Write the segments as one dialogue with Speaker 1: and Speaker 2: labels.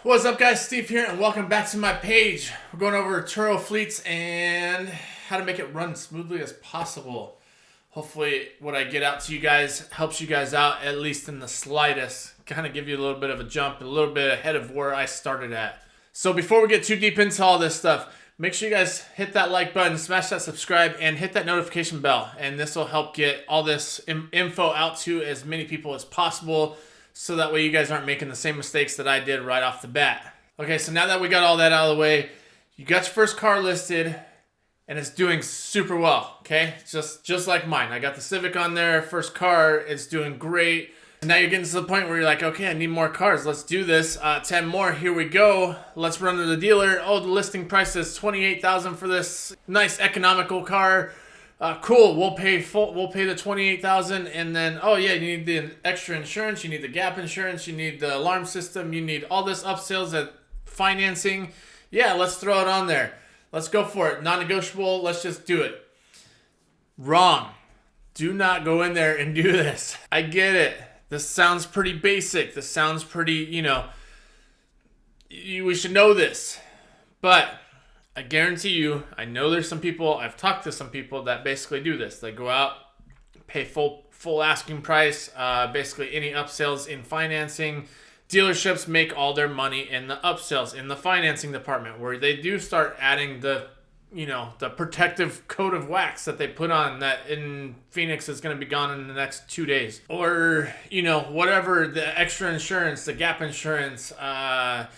Speaker 1: What's up, guys? Steve here, and welcome back to my page. We're going over Turo fleets and how to make it run smoothly as possible. Hopefully what I get out to you guys helps you guys out, at least in the slightest. Kind of give you a little bit of a jump, a little bit ahead of where I started at. So before we get too deep into all this stuff, make sure you guys hit that like button, smash that subscribe, and hit that notification bell. And this will help get all this info out to as many people as possible, so that way you guys aren't making the same mistakes that I did right off the bat. Okay, so now that we got all that out of the way, you got your first car listed, and it's doing super well, okay? Just like mine. I got the Civic on there, first car, it's doing great. And now you're getting to the point where you're like, okay, I need more cars. Let's do this. 10 more, here we go. Let's run to the dealer. Oh, the listing price is $28,000 for this nice economical car. Cool. We'll pay the $28,000, and then yeah, you need the extra insurance, you need the gap insurance, you need the alarm system, you need all this upsells at financing. Yeah, let's throw it on there. Let's go for it. Non-negotiable. Let's just do it. Wrong. Do not go in there and do this. I get it. This sounds pretty basic. This sounds pretty, we should know this, but I guarantee you, I know there's some people, I've talked to some people that basically do this. They go out, pay full asking price, basically any upsells in financing. Dealerships make all their money in the upsells, in the financing department, where they do start adding the protective coat of wax that they put on that in Phoenix is going to be gone in the next 2 days. Or, whatever, the extra insurance, the gap insurance, the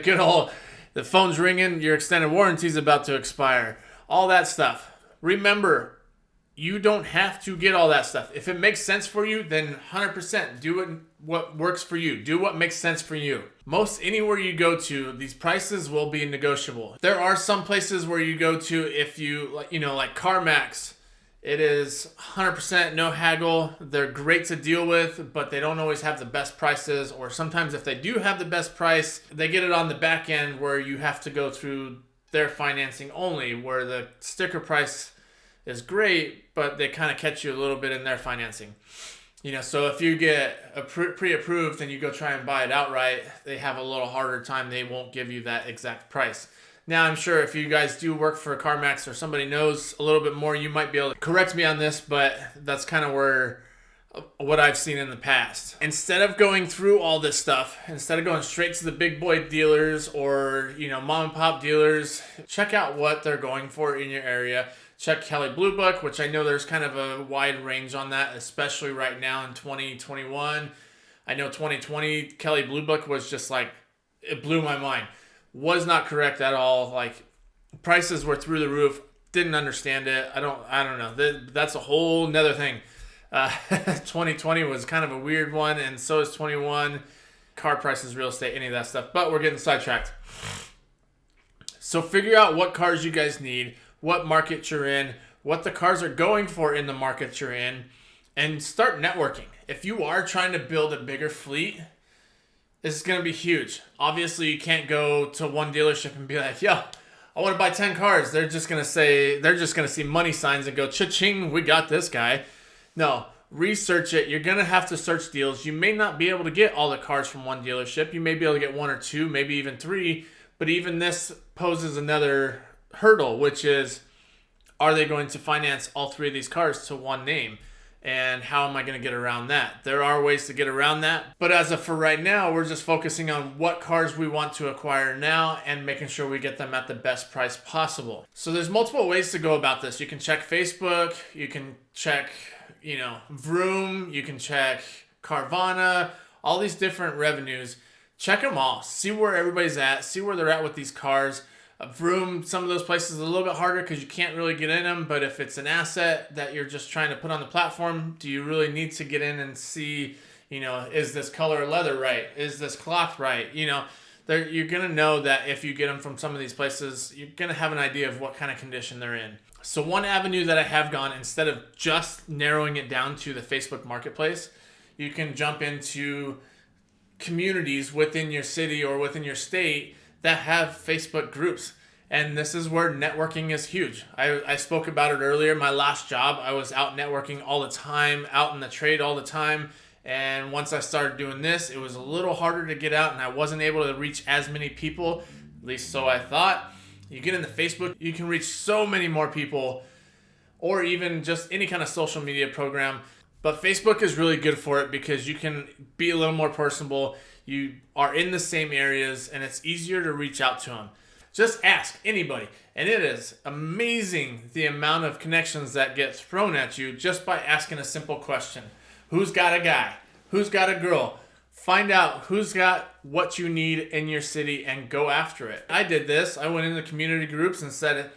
Speaker 1: good old... The phone's ringing, your extended warranty's about to expire. All that stuff. Remember, you don't have to get all that stuff. If it makes sense for you, then 100% do what works for you. Do what makes sense for you. Most anywhere you go to, these prices will be negotiable. There are some places where you go to, if you, like CarMax, it is 100% no haggle. They're great to deal with, but they don't always have the best prices. Or sometimes if they do have the best price, they get it on the back end where you have to go through their financing only, where the sticker price is great, but they kind of catch you a little bit in their financing. So if you get pre-approved and you go try and buy it outright, they have a little harder time. They won't give you that exact price. Now, I'm sure if you guys do work for CarMax or somebody knows a little bit more, you might be able to correct me on this, but that's kind of what I've seen in the past. Instead of going through all this stuff, instead of going straight to the big boy dealers or, mom and pop dealers, check out what they're going for in your area. Check Kelley Blue Book, which I know there's kind of a wide range on that, especially right now in 2021. I know 2020 Kelley Blue Book was just like, it blew my mind. Was not correct at all. Like, prices were through the roof. Didn't understand it. I don't know. That's a whole nother thing. 2020 was kind of a weird one, and so is 21. Car prices, real estate, any of that stuff. But we're getting sidetracked. So figure out what cars you guys need, what market you're in, what the cars are going for in the market you're in, and start networking. If you are trying to build a bigger fleet, this is going to be huge. Obviously, you can't go to one dealership and be like, yo, I want to buy 10 cars. They're just going to see money signs and go, cha-ching, we got this guy. No, research it. You're going to have to search deals. You may not be able to get all the cars from one dealership. You may be able to get one or two, maybe even three. But even this poses another hurdle, which is, are they going to finance all three of these cars to one name? And how am I going to get around that? There are ways to get around that. But as of for right now, we're just focusing on what cars we want to acquire now and making sure we get them at the best price possible. So there's multiple ways to go about this. You can check Facebook. You can check, Vroom. You can check Carvana. All these different revenues. Check them all. See where everybody's at. See where they're at with these cars. Vroom, some of those places are a little bit harder because you can't really get in them, but if it's an asset that you're just trying to put on the platform, do you really need to get in and see, is this color leather right? Is this cloth right? You're going to know that if you get them from some of these places, you're going to have an idea of what kind of condition they're in. So one avenue that I have gone, instead of just narrowing it down to the Facebook Marketplace, you can jump into communities within your city or within your state that have Facebook groups. And this is where networking is huge. I spoke about it earlier. My last job, I was out networking all the time, out in the trade all the time. And once I started doing this, it was a little harder to get out and I wasn't able to reach as many people, at least so I thought. You get into Facebook, you can reach so many more people, or even just any kind of social media program. But Facebook is really good for it because you can be a little more personable. You are in the same areas and it's easier to reach out to them. Just ask anybody. And it is amazing the amount of connections that get thrown at you just by asking a simple question. Who's got a guy? Who's got a girl? Find out who's got what you need in your city and go after it. I did this. I went into community groups and said,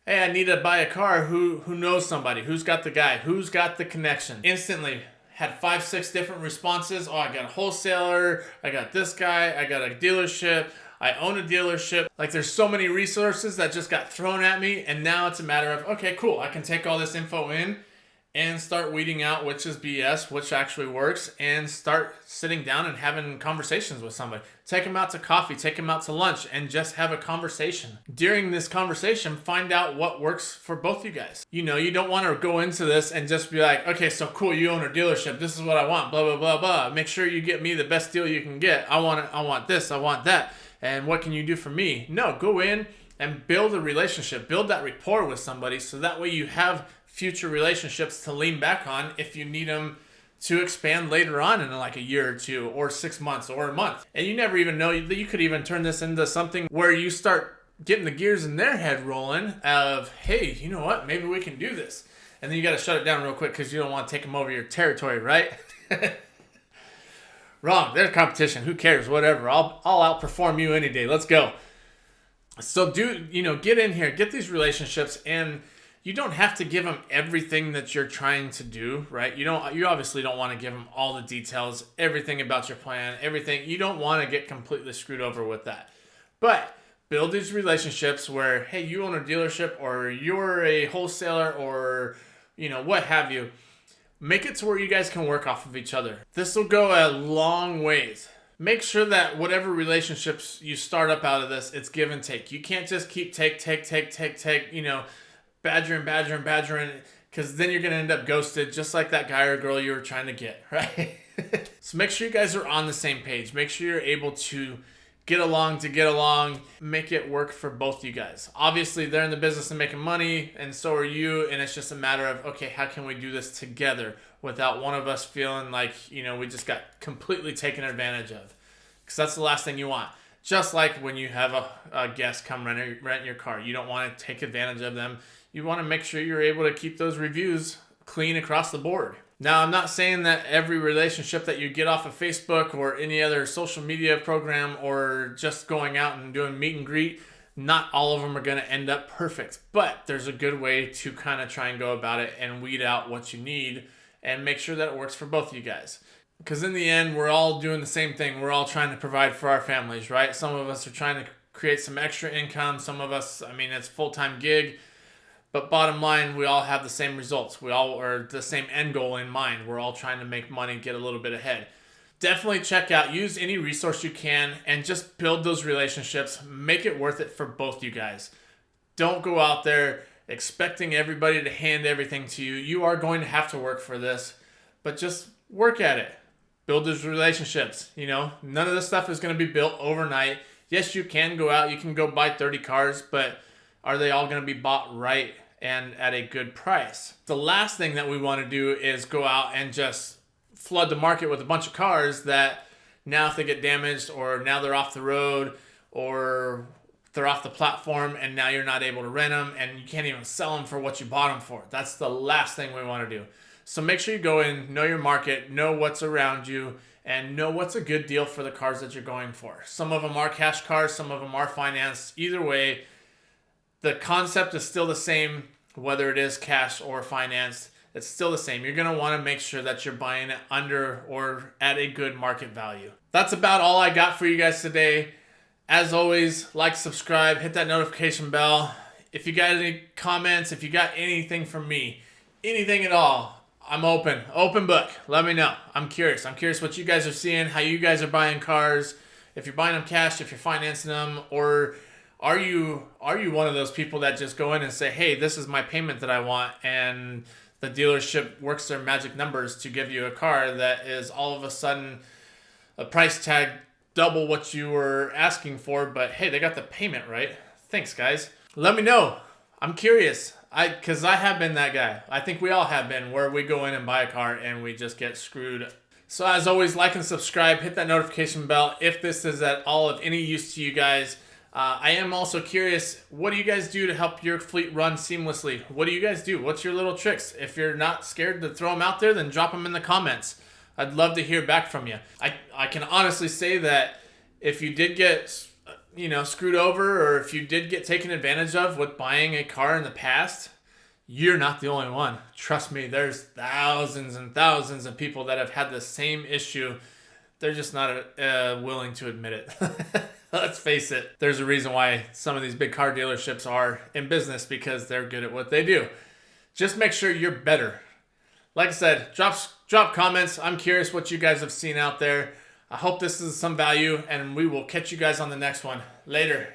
Speaker 1: hey, I need to buy a car. Who knows somebody? Who's got the guy? Who's got the connection? Instantly had 5-6 different responses. Oh, I got a wholesaler. I got this guy. I got a dealership. I own a dealership. Like there's so many resources that just got thrown at me. And now it's a matter of, okay, cool. I can take all this info in and start weeding out which is BS, which actually works, and start sitting down and having conversations with somebody. Take them out to coffee, take them out to lunch, and just have a conversation. During this conversation, find out what works for both you guys. You know, you don't want to go into this and just be like, okay, so cool, you own a dealership, this is what I want, blah, blah, blah, blah. Make sure you get me the best deal you can get. I want this, I want that. And what can you do for me? No, go in and build a relationship, build that rapport with somebody so that way you have future relationships to lean back on if you need them to expand later on in like a year or two or 6 months or a month. And you never even know that you could even turn this into something where you start getting the gears in their head rolling of, hey, you know what, maybe we can do this. And then you got to shut it down real quick because you don't want to take them over your territory, right? Wrong, there's competition, who cares, whatever. I'll outperform you any day, let's go. So get in here, get these relationships, and you don't have to give them everything that you're trying to do, right? You obviously don't want to give them all the details, everything about your plan, everything. You don't want to get completely screwed over with that. But build these relationships where, hey, you own a dealership or you're a wholesaler or, what have you. Make it to where you guys can work off of each other. This will go a long ways. Make sure that whatever relationships you start up out of this, it's give and take. You can't just keep take, badgering, because then you're going to end up ghosted just like that guy or girl you were trying to get, right? So make sure you guys are on the same page. Make sure you're able to get along, make it work for both you guys. Obviously, they're in the business of making money, and so are you, and it's just a matter of, okay, how can we do this together without one of us feeling like, we just got completely taken advantage of? Because that's the last thing you want. Just like when you have a guest come rent your car. You don't want to take advantage of them. You want to make sure you're able to keep those reviews clean across the board. Now, I'm not saying that every relationship that you get off of Facebook or any other social media program or just going out and doing meet and greet, not all of them are going to end up perfect. But there's a good way to kind of try and go about it and weed out what you need and make sure that it works for both of you guys. Because in the end, we're all doing the same thing. We're all trying to provide for our families, right? Some of us are trying to create some extra income. Some of us, it's a full-time gig. But bottom line, we all have the same results. We all are the same end goal in mind. We're all trying to make money, get a little bit ahead. Definitely check out, use any resource you can, and just build those relationships. Make it worth it for both you guys. Don't go out there expecting everybody to hand everything to you. You are going to have to work for this, but just work at it. Build those relationships. None of this stuff is going to be built overnight. Yes, you can go out, you can go buy 30 cars, but are they all going to be bought right and at a good price? The last thing that we want to do is go out and just flood the market with a bunch of cars that now if they get damaged or now they're off the road or they're off the platform and now you're not able to rent them and you can't even sell them for what you bought them for. That's the last thing we want to do. So make sure you go in, know your market, know what's around you, and know what's a good deal for the cars that you're going for. Some of them are cash cars, some of them are financed. Either way, the concept is still the same, whether it is cash or financed. It's still the same. You're going to want to make sure that you're buying it under or at a good market value. That's about all I got for you guys today. As always, like, subscribe, hit that notification bell. If you got any comments, if you got anything from me, anything at all, I'm open book. Let me know. I'm curious what you guys are seeing, how you guys are buying cars, if you're buying them cash, if you're financing them, or are you one of those people that just go in and say, hey, this is my payment that I want, and the dealership works their magic numbers to give you a car that is all of a sudden a price tag double what you were asking for, but hey, they got the payment right. Thanks, guys. Let me know. I'm curious. Because I have been that guy. I think we all have been, where we go in and buy a car and we just get screwed. So as always, like and subscribe. Hit that notification bell if this is at all of any use to you guys. I am also curious, what do you guys do to help your fleet run seamlessly? What do you guys do? What's your little tricks? If you're not scared to throw them out there, then drop them in the comments. I'd love to hear back from you. I can honestly say that if you did get screwed over, or if you did get taken advantage of with buying a car in the past, you're not the only one. Trust me, there's thousands and thousands of people that have had the same issue. They're just not willing to admit it. Let's face it. There's a reason why some of these big car dealerships are in business, because they're good at what they do. Just make sure you're better. Like I said, drop comments. I'm curious what you guys have seen out there. I hope this is some value, and we will catch you guys on the next one. Later.